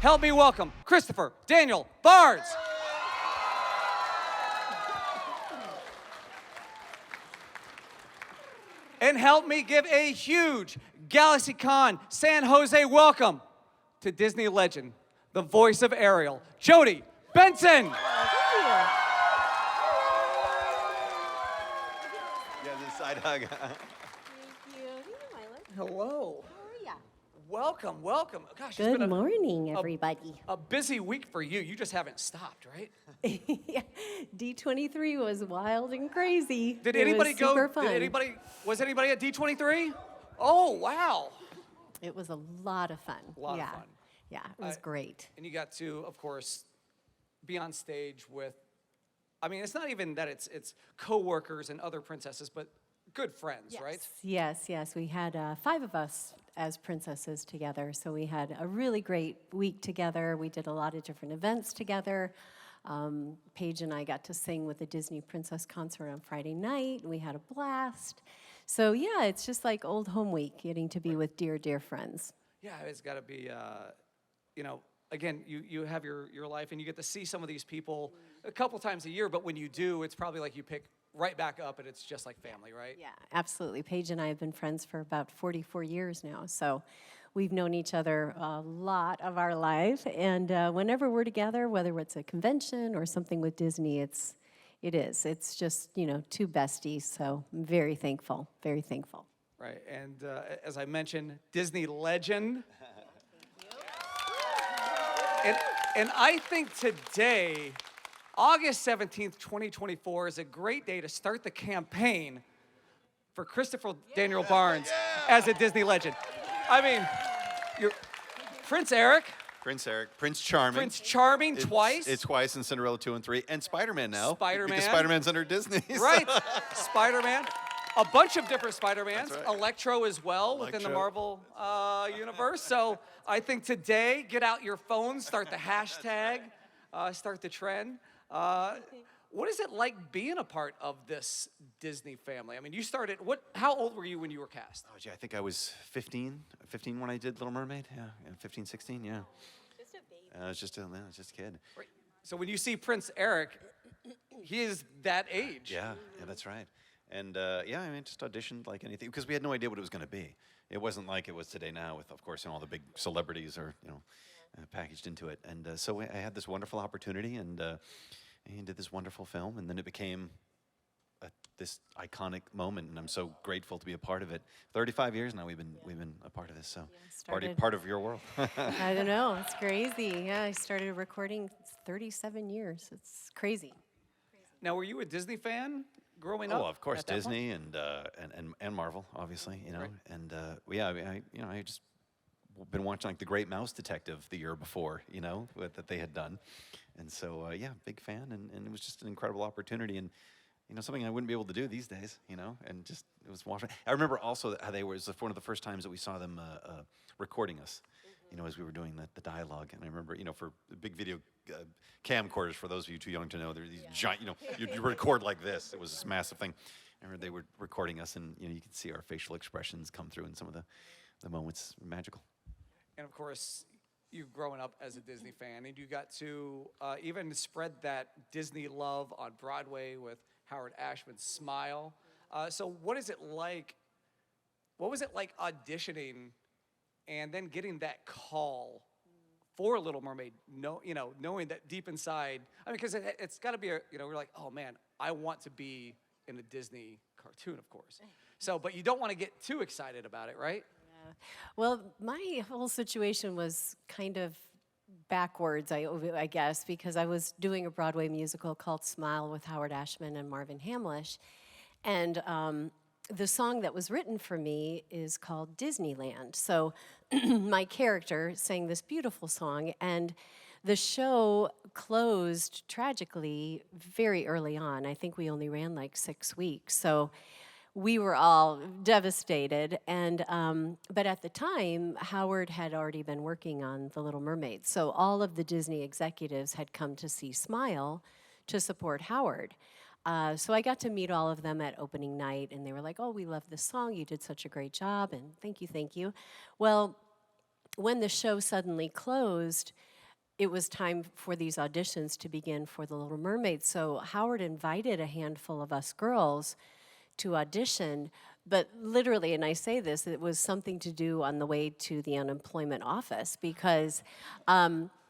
help me welcome Christopher Daniel Barnes. And help me give a huge GalaxyCon San Jose welcome to Disney legend, the voice of Ariel, Jody Benson. Yeah, the side hug. Thank you. Hey, Milo. Hello. How are ya? Welcome, welcome. Gosh, Good it's been morning, everybody. a busy week for you. You just haven't stopped, right? Yeah, D23 was wild and crazy. Did It anybody was go? super fun. Was anybody at D23? Oh, wow. It was a lot of fun. A lot of yeah. fun. Yeah, it was great. And you got to, of course, be on stage with, I mean, it's not even that it's co-workers and other princesses, but good friends, right? Yes. We had 5 of us as princesses together, so we had a really great week together. We did a lot of different events together. Paige and I got to sing with the Disney Princess concert on Friday night, and we had a blast. So yeah, it's just like old home week, getting to be with dear, dear friends. Yeah, it's got to be, you know, again, you have your life, and you get to see some of these people a couple times a year, but when you do, it's probably like you pick right back up, and it's just like family, right? Yeah, absolutely. Paige and I have been friends for about 44 years now, so we've known each other a lot of our life, and whenever we're together, whether it's a convention or something with Disney, it's just, you know, 2 besties, so I'm very thankful, very thankful. Right, and as I mentioned, Disney legend. And I think today, August 17th, 2024, is a great day to start the campaign for Christopher Daniel Barnes as a Disney legend. I mean, Prince Eric. Prince Eric, Prince Charming. Prince Charming twice. It's twice in Cinderella 2 and 3, and Spider-Man now. Spider-Man. Because Spider-Man's under Disney. Right, Spider-Man. A bunch of different Spider-Mans. That's right. Electro as well within the Marvel universe. So I think today, get out your phones, start the hashtag, start the trend. What is it like being a part of this Disney family? I mean, you started, how old were you when you were cast? Oh, gee, I think I was 15 when I did Little Mermaid. Yeah, 15, 16, yeah. Just a baby. I was just a kid. Right. So when you see Prince Eric, he is that age. Yeah, that's right. And yeah, I mean, just auditioned like anything, because we had no idea what it was going to be. It wasn't like it was today now with, of course, all the big celebrities are, packaged into it. And so I had this wonderful opportunity and did this wonderful film, and then it became this iconic moment, and I'm so grateful to be a part of it. 35 years now we've been a part of this, so part of your world. I don't know, it's crazy. Yeah, I started recording 37 years. It's crazy. Now, were you a Disney fan growing up? Oh, of course, at that Disney and Marvel, obviously, Right. And yeah, I mean, I just been watching like The Great Mouse Detective the year before, that they had done, and so yeah, big fan, and it was just an incredible opportunity, and something I wouldn't be able to do these days, and just it was watching. I remember also how it was one of the first times that we saw them recording us. As we were doing the dialogue, and I remember, for the big video camcorders, for those of you too young to know, they're these giant, you record like this. It was this massive thing. I remember they were recording us, and you could see our facial expressions come through in some of the moments. Magical. And of course, you've grown up as a Disney fan, and you got to even spread that Disney love on Broadway with Howard Ashman's Smile. So what is it like? What was it like auditioning and then getting that call for Little Mermaid? Knowing that deep inside, I mean, because it's got to be we're like, oh man, I want to be in a Disney cartoon, of course. So, but you don't want to get too excited about it, right? Yeah. Well, my whole situation was kind of backwards, I guess, because I was doing a Broadway musical called Smile with Howard Ashman and Marvin Hamlish, and the song that was written for me is called Disneyland. So my character sang this beautiful song, and the show closed tragically very early on. I think we only ran like 6 weeks. So we were all devastated. And but at the time, Howard had already been working on The Little Mermaid. So all of the Disney executives had come to see Smile to support Howard. So I got to meet all of them at opening night, and they were like, oh, we love this song. You did such a great job, and thank you, thank you. Well, when the show suddenly closed, it was time for these auditions to begin for The Little Mermaid. So Howard invited a handful of us girls to audition, but literally, and I say this, it was something to do on the way to the unemployment office because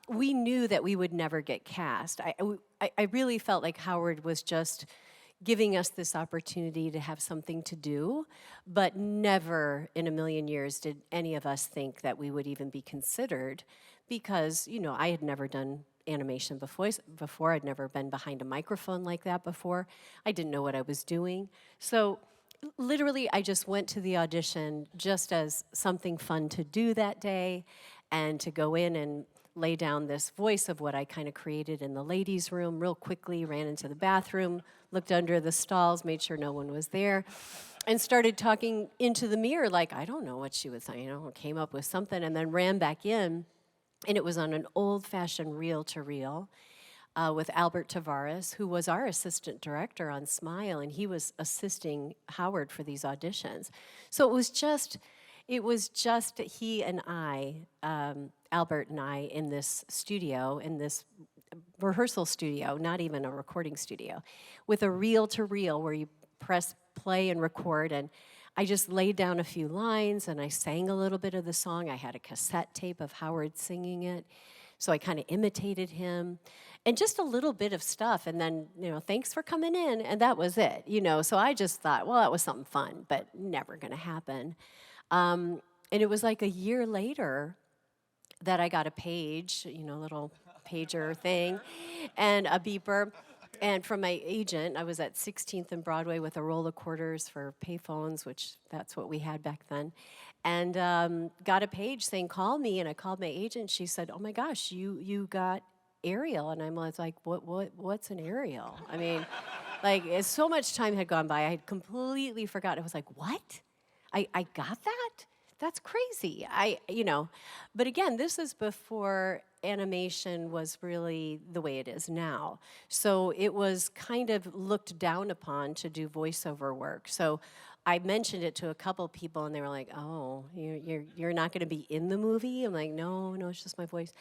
we knew that we would never get cast. I really felt like Howard was just giving us this opportunity to have something to do, but never in a million years did any of us think that we would even be considered because, you know, I had never done animation before. I'd never been behind a microphone like that before. I didn't know what I was doing. So literally, I just went to the audition just as something fun to do that day and to go in and lay down this voice of what I kind of created in the ladies' room real quickly, ran into the bathroom, looked under the stalls, made sure no one was there, and started talking into the mirror like, I don't know what she was saying, you know, came up with something, and then ran back in, and it was on an old-fashioned reel-to-reel with Albert Tavares, who was our assistant director on Smile, and he was assisting Howard for these auditions. So it was just he and I, Albert and I, in this studio, in this rehearsal studio, not even a recording studio, with a reel-to-reel where you press play and record, and I just laid down a few lines, and I sang a little bit of the song. I had a cassette tape of Howard singing it, so I kind of imitated him, and just a little bit of stuff, and then, you know, thanks for coming in, and that was it, you know. So I just thought, well, that was something fun, but never gonna happen. And it was like a year later that I got a page, you know, little pager thing, and a beeper. And from my agent, I was at 16th and Broadway with a roll of quarters for payphones, which that's what we had back then. And got a page saying, call me. And I called my agent. She said, oh my gosh, you got Ariel. And I was like, what's an Ariel? I mean, like, so much time had gone by. I had completely forgotten. I was like, what? I got that? That's crazy. You know, but again, this is before animation was really the way it is now. So it was kind of looked down upon to do voiceover work. So I mentioned it to a couple people, and they were like, "Oh, you're not going to be in the movie?" I'm like, "No, it's just my voice."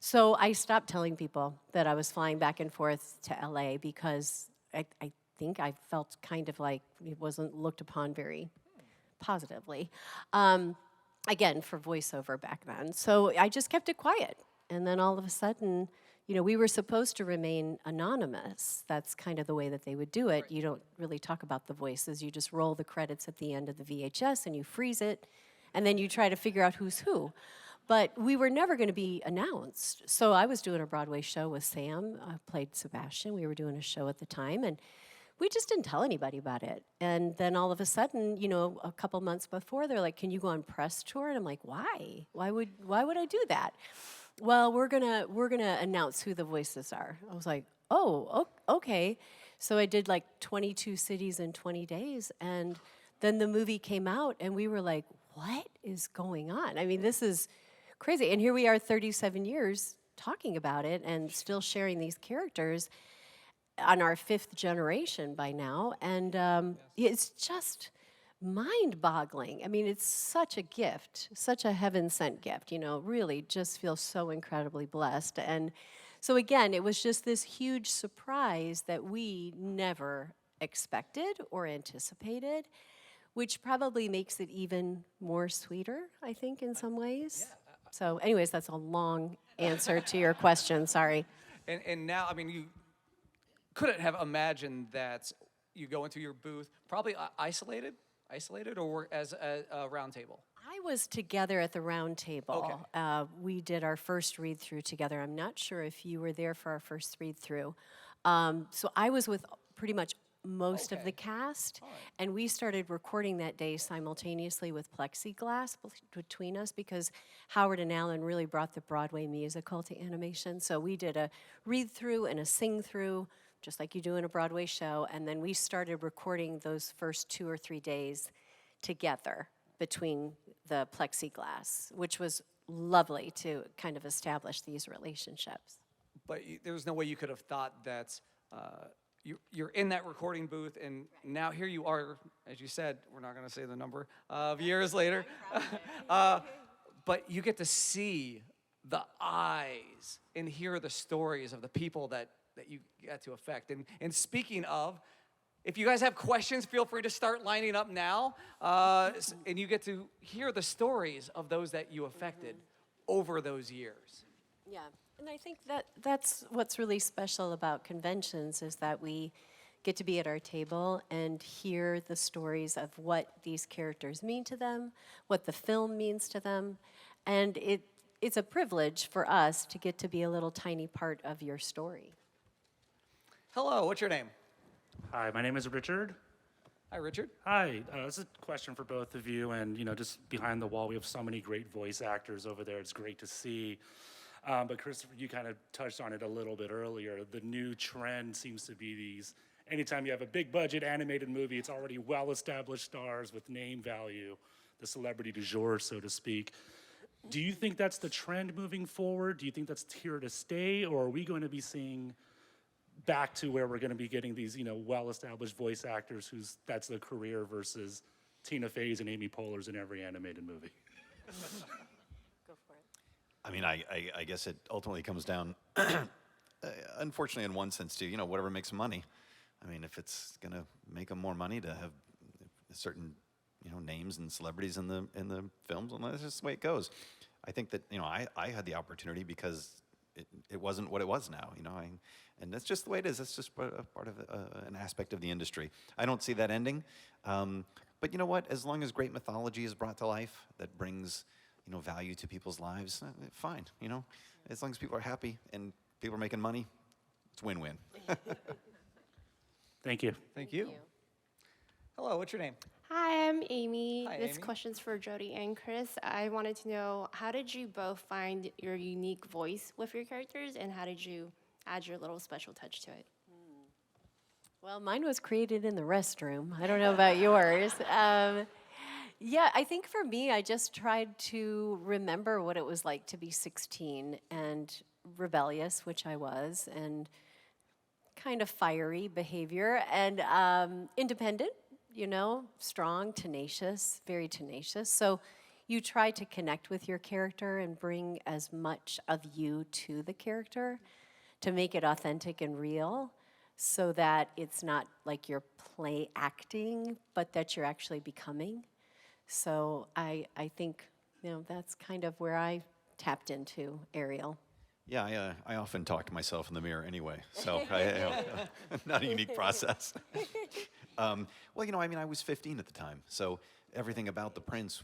So I stopped telling people that I was flying back and forth to LA because I think I felt kind of like it wasn't looked upon very positively, again, for voiceover back then. So I just kept it quiet. And then all of a sudden, you know, we were supposed to remain anonymous. That's kind of the way that they would do it. Right. You don't really talk about the voices. You just roll the credits at the end of the VHS and you freeze it, and then you try to figure out who's who. But we were never going to be announced. So I was doing a Broadway show with Sam. I played Sebastian. We were doing a show at the time, and we just didn't tell anybody about it. And then all of a sudden, you know, a couple months before, they're like, "Can you go on press tour?" And I'm like, "Why? Why would I do that?" "Well, we're gonna announce who the voices are." I was like, "Oh, okay." So I did like 22 cities in 20 days, and then the movie came out, and we were like, "What is going on?" I mean, this is crazy. And here we are 37 years talking about it and still sharing these characters on our 5th generation by now, and it's just mind-boggling. I mean, it's such a gift, such a heaven-sent gift, you know, really just feel so incredibly blessed. And so again, it was just this huge surprise that we never expected or anticipated, which probably makes it even more sweeter, I think, in some ways. So anyways, that's a long answer to your question, sorry. And now, I mean, you couldn't have imagined that you go into your booth, probably isolated, or as a round table? I was together at the round table. Okay. We did our first read-through together. I'm not sure if you were there for our first read-through. So I was with pretty much most of the cast, and we started recording that day simultaneously with plexiglass between us because Howard and Alan really brought the Broadway musical to animation. So we did a read-through and a sing-through, just like you do in a Broadway show, and then we started recording those first 2 or 3 days together between the plexiglass, which was lovely to kind of establish these relationships. But there was no way you could have thought that you're in that recording booth, and now here you are, as you said, we're not going to say the number of years later, but you get to see the eyes and hear the stories of the people that you get to affect. And speaking of, if you guys have questions, feel free to start lining up now. And you get to hear the stories of those that you affected over those years. Yeah, and I think that's what's really special about conventions is that we get to be at our table and hear the stories of what these characters mean to them, what the film means to them, and it's a privilege for us to get to be a little tiny part of your story. Hello, what's your name? Hi, my name is Richard. Hi, Richard. Hi, this is a question for both of you. And, just behind the wall, we have so many great voice actors over there. It's great to see. But Christopher, you kind of touched on it a little bit earlier. The new trend seems to be these, anytime you have a big budget animated movie, it's already well-established stars with name value, the celebrity du jour, so to speak. Do you think that's the trend moving forward? Do you think that's here to stay? Or are we going to be seeing back to where we're going to be getting these, well-established voice actors that's their career versus Tina Fey's and Amy Poehler's in every animated movie? Go for it. I mean, I guess it ultimately comes down, unfortunately, in one sense, to whatever makes money. I mean, if it's going to make them more money to have certain names and celebrities in the films, well, that's just the way it goes. I think that I had the opportunity because it wasn't what it was now. And that's just the way it is. That's just part of an aspect of the industry. I don't see that ending. But you know what? As long as great mythology is brought to life, that brings value to people's lives, fine. As long as people are happy and people are making money, it's win-win. Thank you. Thank you. Hello, what's your name? Hi, I'm Amy. Hi, This Amy. question's for Jody and Chris. I wanted to know, how did you both find your unique voice with your characters, and how did you add your little special touch to it? Well, mine was created in the restroom. I don't know about yours. Yeah, I think for me, I just tried to remember what it was like to be 16 and rebellious, which I was, and kind of fiery behavior, and independent, strong, tenacious, very tenacious. So you try to connect with your character and bring as much of you to the character to make it authentic and real, so that it's not like you're play acting, but that you're actually becoming. So I think, that's kind of where I tapped into Ariel. Yeah, I often talk to myself in the mirror anyway, so not a unique process. Well, I was 15 at the time, so everything about the prince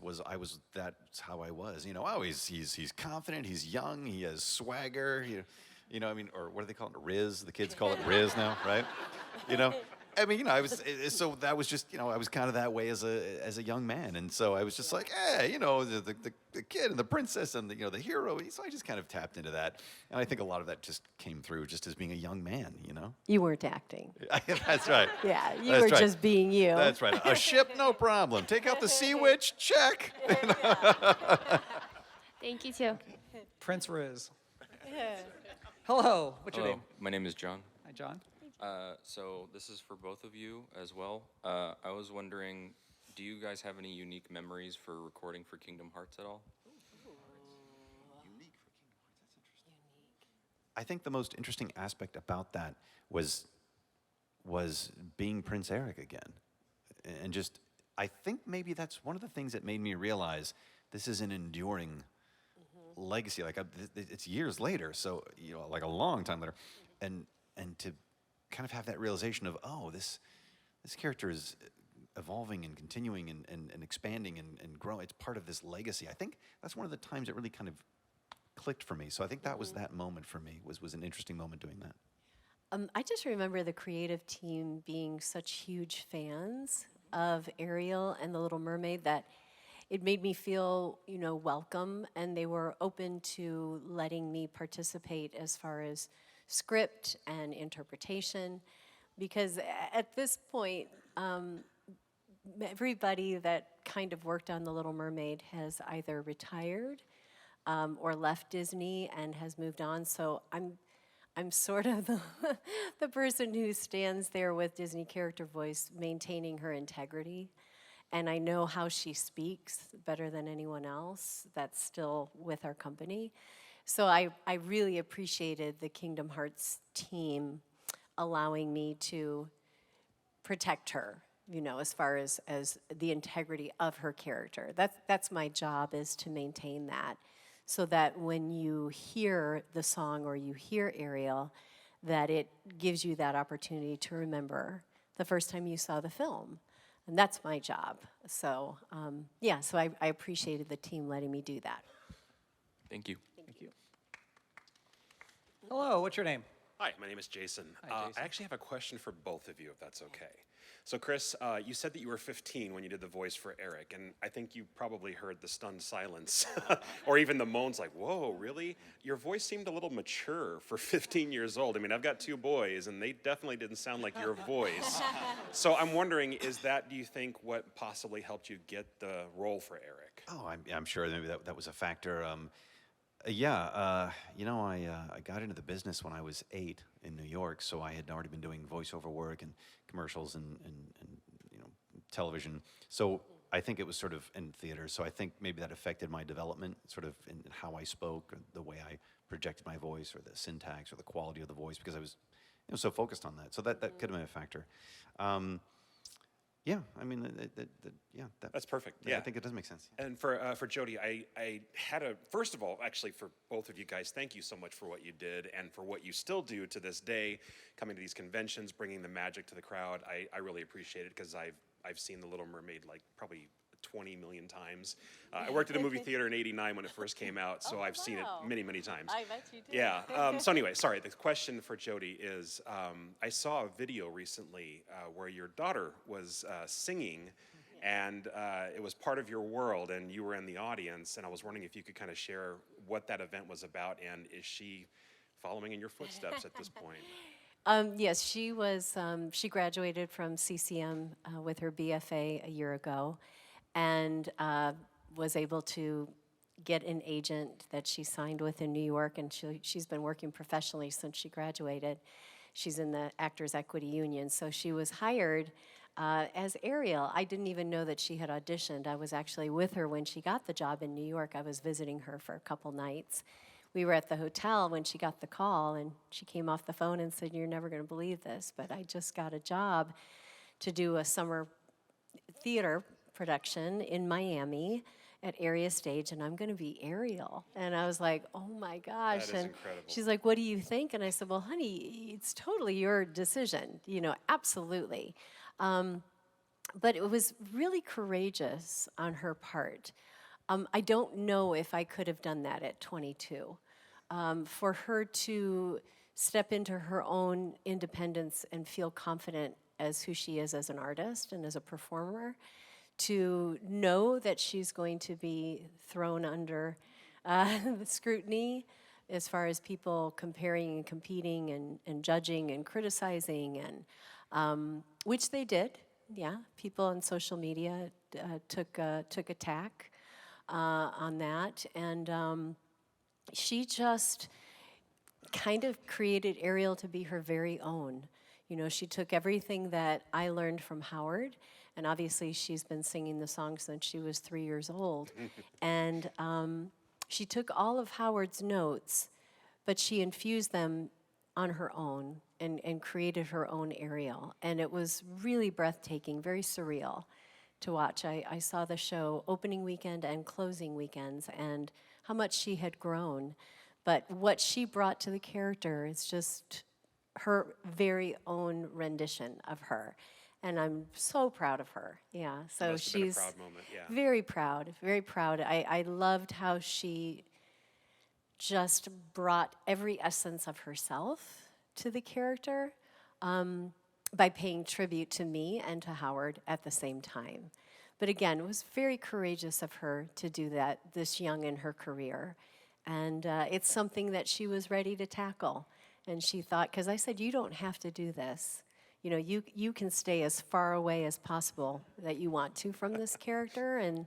that's how I was. He's confident, he's young, he has swagger, or what do they call it? Riz. The kids call it Riz now, right? I was, so that was just, I was kind of that way as a young man. And so I was just like, hey, the kid and the princess and the hero. So I just kind of tapped into that. And I think a lot of that just came through just as being a young man, You weren't acting. That's right. Yeah, you That's were right. just being you. That's right. A ship, no problem. Take out the sea witch, check. Thank you, too. Prince Riz. Hello, what's your Hello, name? my name is John. Hi, John. So this is for both of you as well. I was wondering, do you guys have any unique memories for recording for Kingdom Hearts at all? I think the most interesting aspect about that was being Prince Eric again. And just, I think maybe that's one of the things that made me realize this is an enduring legacy. Like, it's years later, so, like a long time later. And to kind of have that realization of, oh, this character is evolving and continuing and expanding and growing. It's part of this legacy. I think that's one of the times it really kind of clicked for me. So I think that was that moment for me, was an interesting moment doing that. I just remember the creative team being such huge fans of Ariel and the Little Mermaid that it made me feel, welcome, and they were open to letting me participate as far as script and interpretation, because at this point, everybody that kind of worked on The Little Mermaid has either retired or left Disney and has moved on. So I'm sort of the person who stands there with Disney character voice, maintaining her integrity. And I know how she speaks better than anyone else that's still with our company. So I really appreciated the Kingdom Hearts team allowing me to protect her, you know, as far as the integrity of her character. That's my job, is to maintain that, so that when you hear the song or you hear Ariel, that it gives you that opportunity to remember the first time you saw the film. And that's my job. So, yeah, so I appreciated the team letting me do that. Thank you. Thank you. Hello, what's your name? Hi, my name is Jason. Hi, Jason. I actually have a question for both of you, if that's okay. So, Chris, you said that you were 15 when you did the voice for Eric, and I think you probably heard the stunned silence, or even the moans like, whoa, really? Your voice seemed a little mature for 15 years old. I mean, I've got 2 boys, and they definitely didn't sound like your voice. So I'm wondering, do you think, what possibly helped you get the role for Eric? Oh, I'm sure maybe that was a factor. Yeah, you know, I got into the business when I was 8 in New York, so I had already been doing voiceover work and commercials and you know, television. So I think it was sort of in theater. So I think maybe that affected my development, sort of in how I spoke, or the way I projected my voice, or the syntax, or the quality of the voice, because I was, you know, so focused on that. So that could have been a factor. Yeah, I mean, yeah. That's perfect. Yeah, I think it does make sense. And for Jody, I had first of all, actually, for both of you guys, thank you so much for what you did and for what you still do to this day, coming to these conventions, bringing the magic to the crowd. I really appreciate it, because I've seen The Little Mermaid like probably 20 million times. I worked at a movie theater in '89 when it first came out, so I've seen it many, many times. I bet you did. Yeah. So anyway, sorry. The question for Jody is, I saw a video recently where your daughter was singing, and it was part of your world, and you were in the audience, and I was wondering if you could kind of share what that event was about, and is she following in your footsteps at this point? Yes, she was. She graduated from CCM with her BFA a year ago, and was able to get an agent that she signed with in New York, and she's been working professionally since she graduated. She's in the Actors Equity Union, so she was hired as Ariel. I didn't even know that she had auditioned. I was actually with her when she got the job in New York. I was visiting her for a couple nights. We were at the hotel when she got the call, and she came off the phone and said, "You're never going to believe this, but I just got a job to do a summer theater production in Miami at Area Stage, and I'm going to be Ariel." And I was like, "Oh my gosh!" That is incredible. She's like, "What do you think?" And I said, "Well, honey, it's totally your decision. You know, absolutely." But it was really courageous on her part. I don't know if I could have done that at 22. For her to step into her own independence and feel confident as who she is as an artist and as a performer, to know that she's going to be thrown under scrutiny as far as people comparing and competing and judging and criticizing, and which they did. Yeah, people on social media took attack on that, and she just kind of created Ariel to be her very own. You know, she took everything that I learned from Howard, and obviously she's been singing the song since she was 3 years old, and she took all of Howard's notes, but she infused them on her own and created her own Ariel, and it was really breathtaking, very surreal to watch. I saw the show opening weekend and closing weekends, and how much she had grown. But what she brought to the character is just her very own rendition of her. And I'm so proud of her. Yeah, so Must have been a she's proud moment, yeah. very proud, very proud. I loved how she just brought every essence of herself to the character by paying tribute to me and to Howard at the same time. But again, it was very courageous of her to do that this young in her career. And it's something that she was ready to tackle. And she thought, because I said, "You don't have to do this. You know, you can stay as far away as possible that you want to from this character." And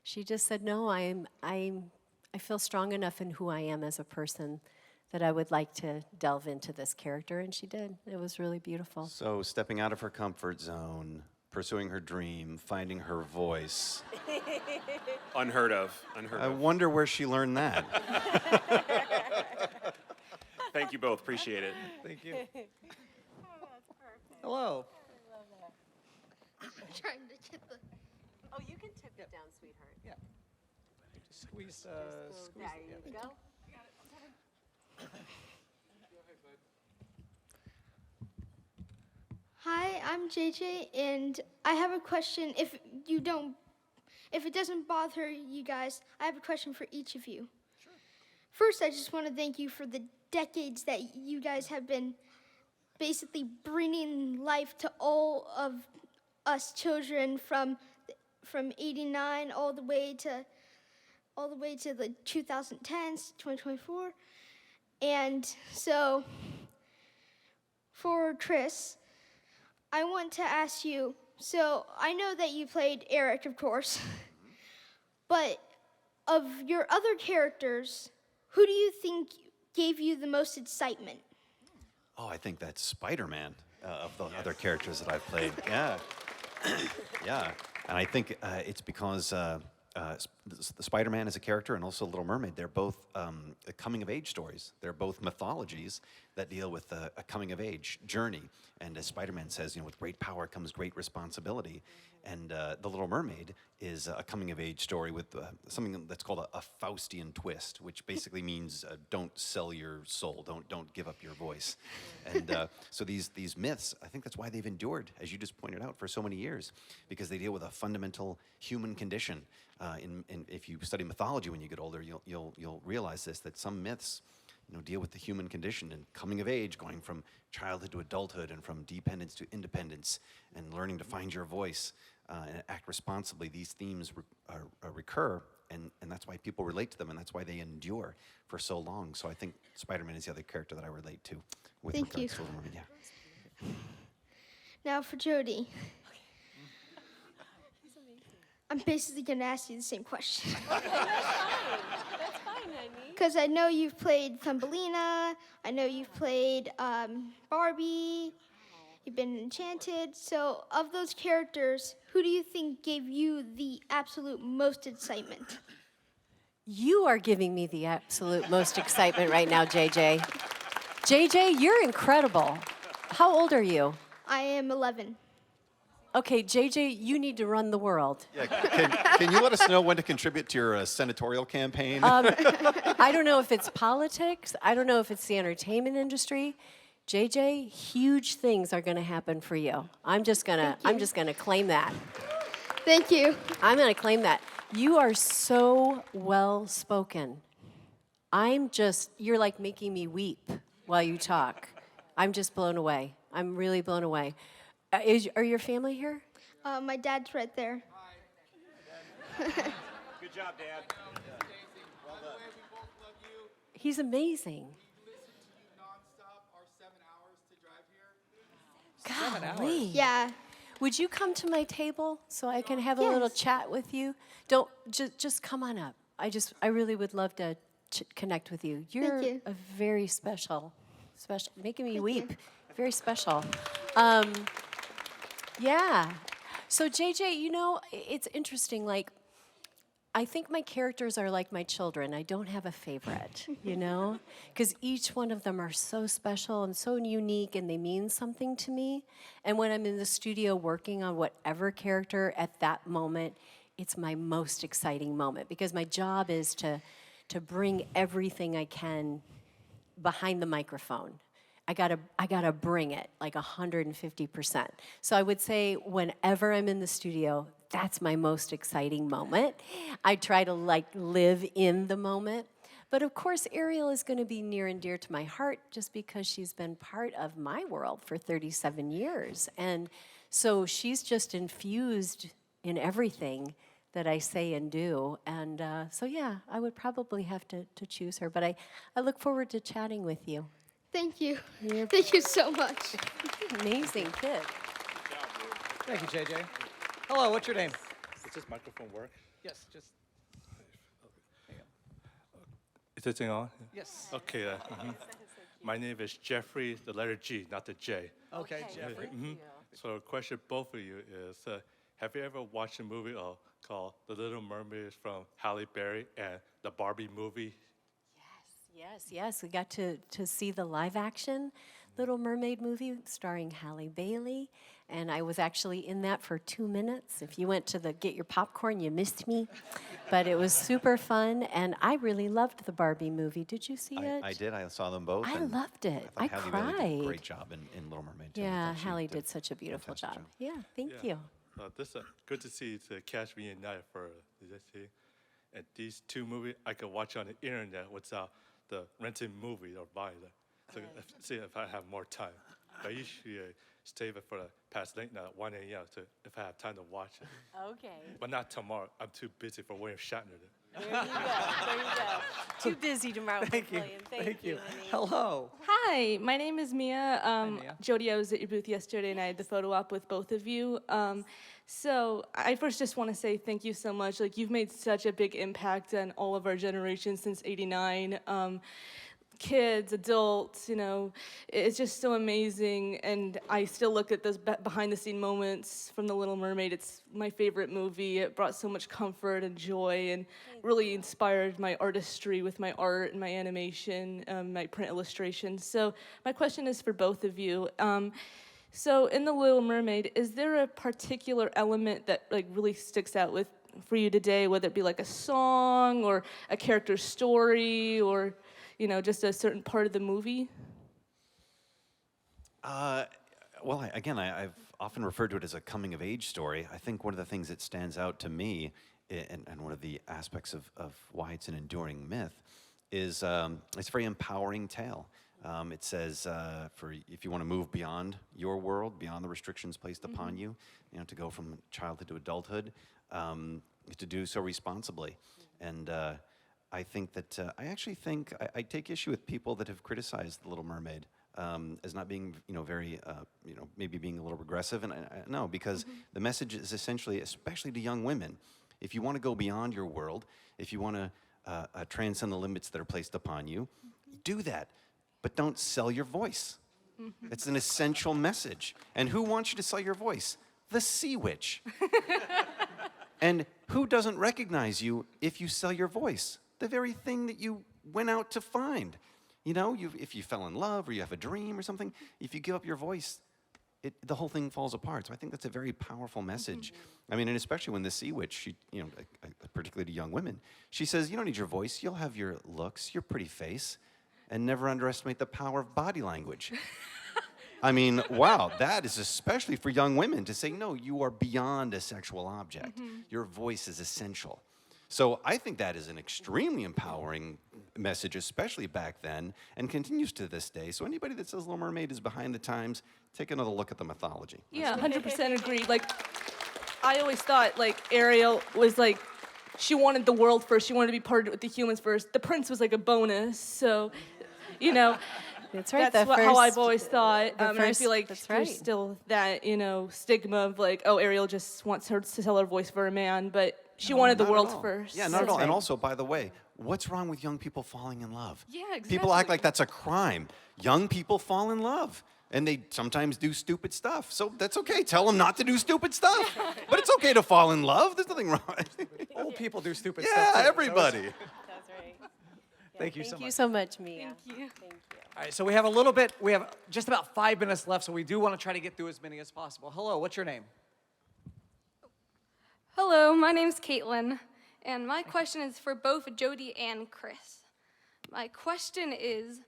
she just said, "No, I feel strong enough in who I am as a person that I would like to delve into this character," and she did. It was really beautiful. So stepping out of her comfort zone, pursuing her dream, finding her voice. Unheard of. I wonder where she learned that. Thank you both. Appreciate it. Thank you. Hello. Trying to get the. Oh, you can tip it down, sweetheart. Yeah. Just squeeze, So squeeze. there Yeah, you go. Hi, I'm JJ, and I have a question. If it doesn't bother you guys, I have a question for each of you. Sure. First, I just want to thank you for the decades that you guys have been basically bringing life to all of us children from '89 all the way to the 2010s, 2024. And so for Chris, I want to ask you, so I know that you played Eric, of course, but of your other characters, who do you think gave you the most excitement? Oh, I think that's Spider-Man of the other characters that I've played. Yeah. Yeah. And I think it's because the Spider-Man is a character and also Little Mermaid. They're both coming-of-age stories. They're both mythologies that deal with a coming-of-age journey. And as Spider-Man says, with great power comes great responsibility. And The Little Mermaid is a coming-of-age story with something that's called a Faustian twist, which basically means don't sell your soul, don't give up your voice. And so these myths, I think that's why they've endured, as you just pointed out, for so many years, because they deal with a fundamental human condition. If you study mythology when you get older, you'll realize this, that some myths deal with the human condition and coming of age, going from childhood to adulthood and from dependence to independence and learning to find your voice and act responsibly. These themes recur, and that's why people relate to them, and that's why they endure for so long. So I think Spider-Man is the other character that I relate to with Thank regards you. to Little Mermaid. Yeah. Now for Jody. I'm basically going to ask you the same question. That's fine, honey. Because I know you've played Thumbelina, I know you've played Barbie, you've been Enchanted. So of those characters, who do you think gave you the absolute most excitement? You are giving me the absolute most excitement right now, JJ. JJ, you're incredible. How old are you? I am 11. Okay, JJ, you need to run the world. Yeah, can you let us know when to contribute to your senatorial campaign? I don't know if it's politics. I don't know if it's the entertainment industry. JJ, huge things are going to happen for you. I'm just gonna claim that. Thank you. I'm going to claim that. You are so well spoken. You're like making me weep while you talk. I'm just blown away. I'm really blown away. Are your family here? My dad's right there. Good job, Dad. He's amazing. Golly. Yeah. Would you come to my table so I can have a little Yes. chat with you? Just come on up. I really would love to connect with you. You're you. a very special, making me Thank weep. you. Very special. Yeah. So JJ, it's interesting. Like, I think my characters are like my children. I don't have a favorite, because each one of them are so special and so unique, and they mean something to me. And when I'm in the studio working on whatever character at that moment, it's my most exciting moment, because my job is to bring everything I can behind the microphone. I gotta bring it like 150%. So I would say whenever I'm in the studio, that's my most exciting moment. I try to live in the moment. But of course, Ariel is gonna be near and dear to my heart just because she's been part of my world for 37 years. And so she's just infused in everything that I say and do. And so yeah, I would probably have to choose her. But I look forward to chatting with you. Thank you. Thank you so much. Amazing kid. Thank you, JJ. Hello, what's your name? Does this microphone work? Yes, just, Is this thing on? yes. Okay. My name is Jeffrey, the letter G, not the J. Okay, Jeffrey. So, question both of you is: have you ever watched a movie called The Little Mermaid from Halle Berry and the Barbie movie? Yes, yes, we got to see the live action Little Mermaid movie starring Halle Bailey, and I was actually in that for 2 minutes. If you went to the get your popcorn, you missed me, but it was super fun, and I really loved the Barbie movie. Did you see it? I did. I saw them both. I and loved it. I I thought Halle Bailey did a cried. great job in Little Mermaid too. I Yeah, thought she Halle did did such a beautiful fantastic job. Yeah, thank you. This good to see to catch me in night for this. And these two movies I could watch on the internet without the renting movie or buying them. So see if I have more time. I usually stay for the past late night, 1 a.m. to if I have time to watch it. Okay. But not tomorrow. I'm too busy for William Shatner. There you go. There you go. Too busy tomorrow. Thank you. William. Thank you. honey. Hello. Hi, my name is Mia. Mia. Jody, I was at your booth yesterday and I had the photo op with both of you. So I first just want to say thank you so much. Like, you've made such a big impact on all of our generations since '89. Kids, adults, it's just so amazing. And I still look at those behind the scene moments from The Little Mermaid. It's my favorite movie. It brought so much comfort and joy and really inspired my artistry with my art and my animation, my print illustrations. So my question is for both of you. So in The Little Mermaid, is there a particular element that really sticks out for you today, whether it be like a song or a character's story or just a certain part of the movie? Well, I've often referred to it as a coming-of-age story. I think one of the things that stands out to me, and one of the aspects of why it's an enduring myth, is it's a very empowering tale. It says, if you want to move beyond your world, beyond the restrictions placed upon you, to go from childhood to adulthood, to do so responsibly. And I think that I take issue with people that have criticized The Little Mermaid as not being, very, maybe being a little regressive. And no, because the message is essentially, especially to young women, if you want to go beyond your world, if you want to transcend the limits that are placed upon you, do that. But don't sell your voice. It's an essential message. And who wants you to sell your voice? The Sea Witch. And who doesn't recognize you if you sell your voice? The very thing that you went out to find. If you fell in love or you have a dream or something, if you give up your voice, the whole thing falls apart. So I think that's a very powerful message. I mean, and especially when the Sea Witch, she, particularly to young women, she says, you don't need your voice. You'll have your looks, your pretty face, and never underestimate the power of body language. I mean, wow, that is especially for young women to say, no, you are beyond a sexual object. Your voice is essential. So I think that is an extremely empowering message, especially back then, and continues to this day. So anybody that says Little Mermaid is behind the times, take another look at the mythology. Yeah, 100% agree. I always thought, Ariel was she wanted the world first. She wanted to be part of it with the humans first. The prince was a bonus. So, That's right. That's how I've always thought. And I feel like that's there's right. still that, stigma of Ariel just wants her to sell her voice for a man, but she wanted the Not at world all. first. Yeah, not at all. And also, by the way, what's wrong with young people falling in love? Yeah, exactly. People act like that's a crime. Young people fall in love. And they sometimes do stupid stuff. So that's okay. Tell them not to do stupid stuff. But it's okay to fall in love. There's nothing wrong. Old people do stupid Yeah, stuff. too. everybody. That's right. Thank you so Thank much. you so much, Mia. Thank you. Thank you. All right, so we have a little bit, we have just about 5 minutes left, so we do want to try to get through as many as possible. Hello, what's your name? Hello, my name's Caitlin, and my question is for both Jody and Chris. My question is,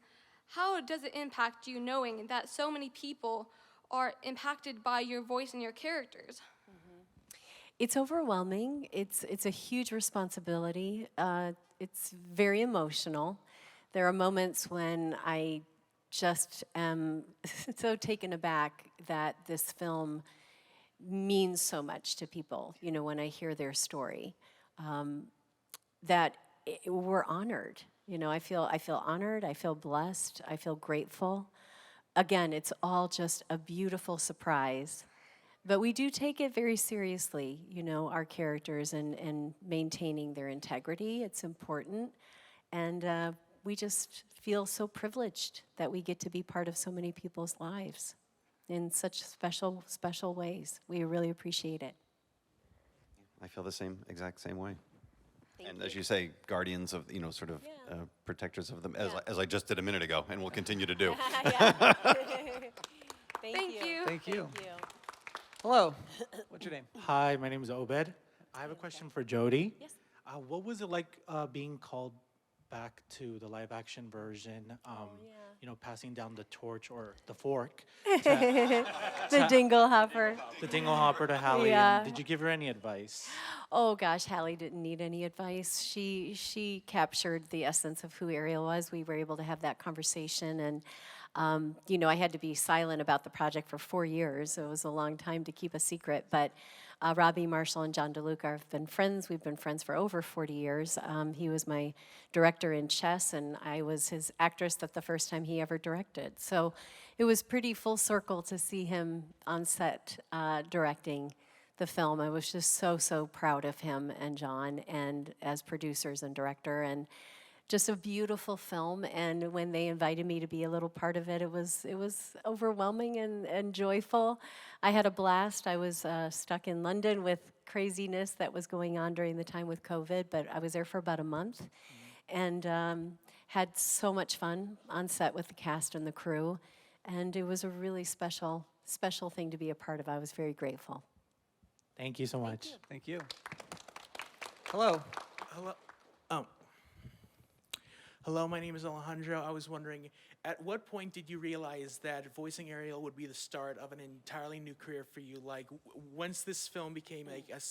how does it impact you knowing that so many people are impacted by your voice and your characters? It's overwhelming. It's a huge responsibility. It's very emotional. There are moments when I just am so taken aback that this film means so much to people, when I hear their story, that we're honored. I feel honored, I feel blessed, I feel grateful. Again, it's all just a beautiful surprise. But we do take it very seriously, our characters and maintaining their integrity. It's important. And we just feel so privileged that we get to be part of so many people's lives in such special, special ways. We really appreciate it. I feel the exact same way. And as you say, guardians of, sort of protectors of them, as I just did a minute ago, and will continue to do. Thank you. Thank you. Hello. What's your name? Hi, my name is Obed. I have a question for Jody. Yes. What was it like being called back to the live action version? Passing down the torch or the fork. The dingle hopper. The dingle hopper to Hallie. Yeah. And did you give her any advice? Oh gosh, Hallie didn't need any advice. She captured the essence of who Ariel was. We were able to have that conversation, and I had to be silent about the project for 4 years. It was a long time to keep a secret, but Robbie Marshall and John DeLuca have been friends. We've been friends for over 40 years. He was my director in Chess, and I was his actress the first time he ever directed. So it was pretty full circle to see him on set directing the film. I was just so proud of him and John, and as producers and director, and just a beautiful film. And when they invited me to be a little part of it, it was overwhelming and joyful. I had a blast. I was stuck in London with craziness that was going on during the time with COVID, but I was there for about a month, and had so much fun on set with the cast and the crew. And it was a really special thing to be a part of. I was very grateful. Thank you so much. Thank you. Hello. Hello. Hello, my name is Alejandro. I was wondering, at what point did you realize that voicing Ariel would be the start of an entirely new career for you? Like, once this film became like a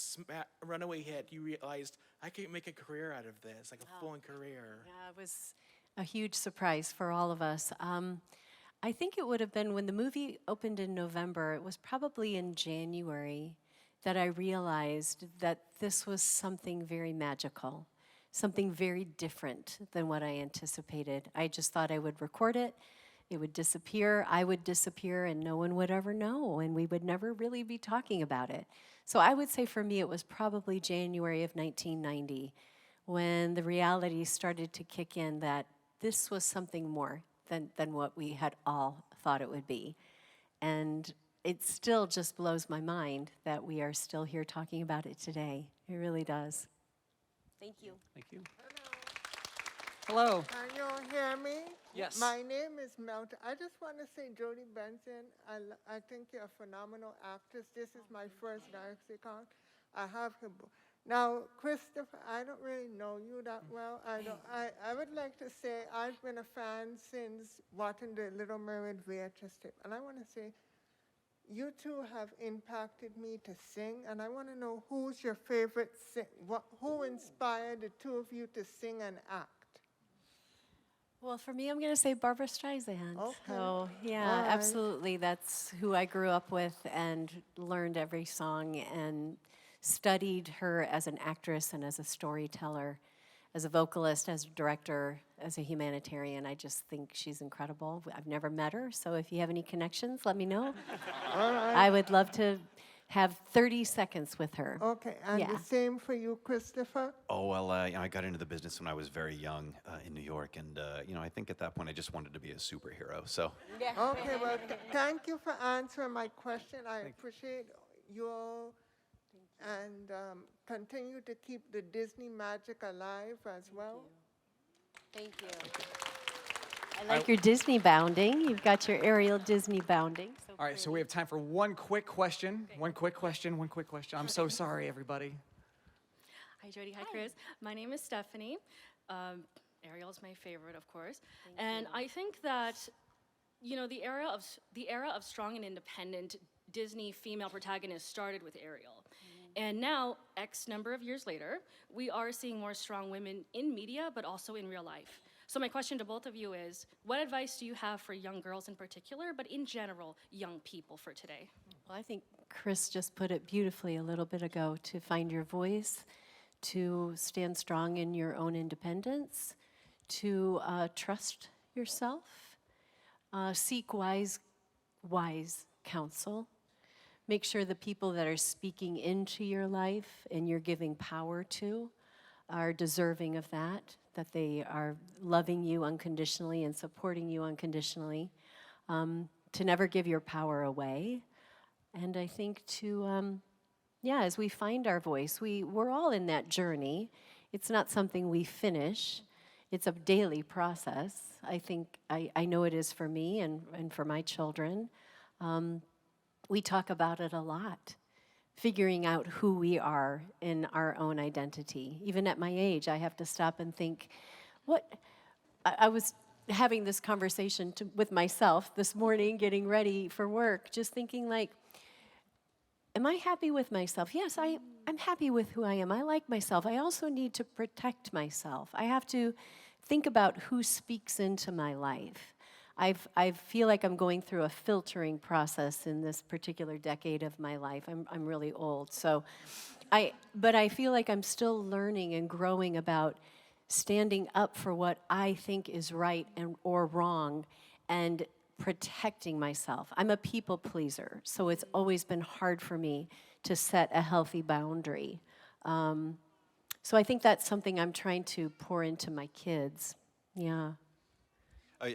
runaway hit, you realized, I could make a career out of this, like a full-on career. Yeah, it was a huge surprise for all of us. I think it would have been when the movie opened in November. It was probably in January that I realized that this was something very magical. Something very different than what I anticipated. I just thought I would record it, it would disappear, I would disappear, and no one would ever know, and we would never really be talking about it. So I would say for me it was probably January of 1990 when the reality started to kick in that this was something more than what we had all thought it would be. And it still just blows my mind that we are still here talking about it today. It really does. Thank you. Thank you. Hello. Can you all hear me? Yes. My name is Melton. I just want to say, Jody Benson, I think you're a phenomenal actress. This is my first GalaxyCon. I have her book. Now, Christopher, I don't really know you that well. I would like to say I've been a fan since watching the Little Mermaid VHS tape. And I want to say, you two have impacted me to sing, and I want to know who's your favorite who inspired the two of you to sing and act? Well, for me, I'm going to say Barbra Streisand. Okay. So, yeah, All right. absolutely. That's who I grew up with and learned every song and studied her as an actress and as a storyteller, as a vocalist, as a director, as a humanitarian. I just think she's incredible. I've never met her, so if you have any connections, let me know. All right. I would love to have 30 seconds with her. Okay, and Yeah. the same for you, Christopher? Oh, well, I got into the business when I was very young in New York, and, I think at that point I just wanted to be a superhero, so. Okay, well, thank you for answering my question. I appreciate you all, and continue to keep the Disney magic alive as well. Thank you. I like your Disney bounding. You've got your Ariel Disney bounding. All right, so we have time for one quick question. One quick question. I'm so sorry, everybody. Hi, Jody. Hi, Chris. My name is Stephanie. Ariel is my favorite, of course. And I think that, the era of strong and independent Disney female protagonists started with Ariel. And now, X number of years later, we are seeing more strong women in media, but also in real life. So my question to both of you is, what advice do you have for young girls in particular, but in general, young people for today? Well, I think Chris just put it beautifully a little bit ago, to find your voice, to stand strong in your own independence, to trust yourself, seek wise counsel. Make sure the people that are speaking into your life and you're giving power to are deserving of that they are loving you unconditionally and supporting you unconditionally, to never give your power away. And I think to, as we find our voice, we're all in that journey. It's not something we finish. It's a daily process. I think I know it is for me and for my children. We talk about it a lot, figuring out who we are in our own identity. Even at my age, I have to stop and think, I was having this conversation with myself this morning, getting ready for work, just thinking like, am I happy with myself? Yes, I'm happy with who I am. I like myself. I also need to protect myself. I have to think about who speaks into my life. I feel like I'm going through a filtering process in this particular decade of my life. I'm really old, but I feel like I'm still learning and growing about standing up for what I think is right or wrong, and protecting myself. I'm a people pleaser, so it's always been hard for me to set a healthy boundary. So I think that's something I'm trying to pour into my kids. Yeah.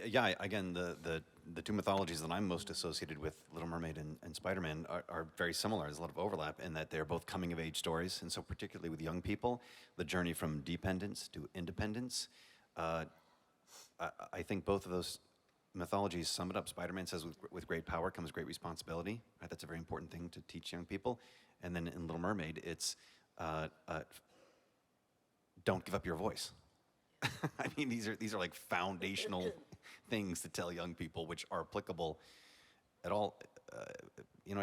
Yeah, again, the two mythologies that I'm most associated with, Little Mermaid and Spider-Man, are very similar. There's a lot of overlap in that they're both coming-of-age stories, and so particularly with young people, the journey from dependence to independence. I think both of those mythologies sum it up. Spider-Man says, with great power comes great responsibility. Right? That's a very important thing to teach young people. And then in Little Mermaid, it's don't give up your voice. I mean, these are like foundational things to tell young people, which are applicable at all, in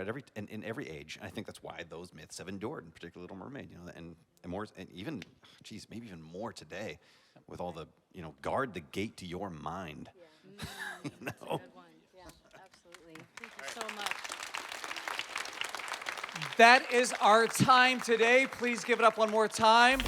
every age. And I think that's why those myths have endured, in particular Little Mermaid, and more, and even, maybe even more today, with all the, guard the gate to your mind. Yeah. That's a good one. Yeah, absolutely. Thank you so much. That is our time today. Please give it up one more time.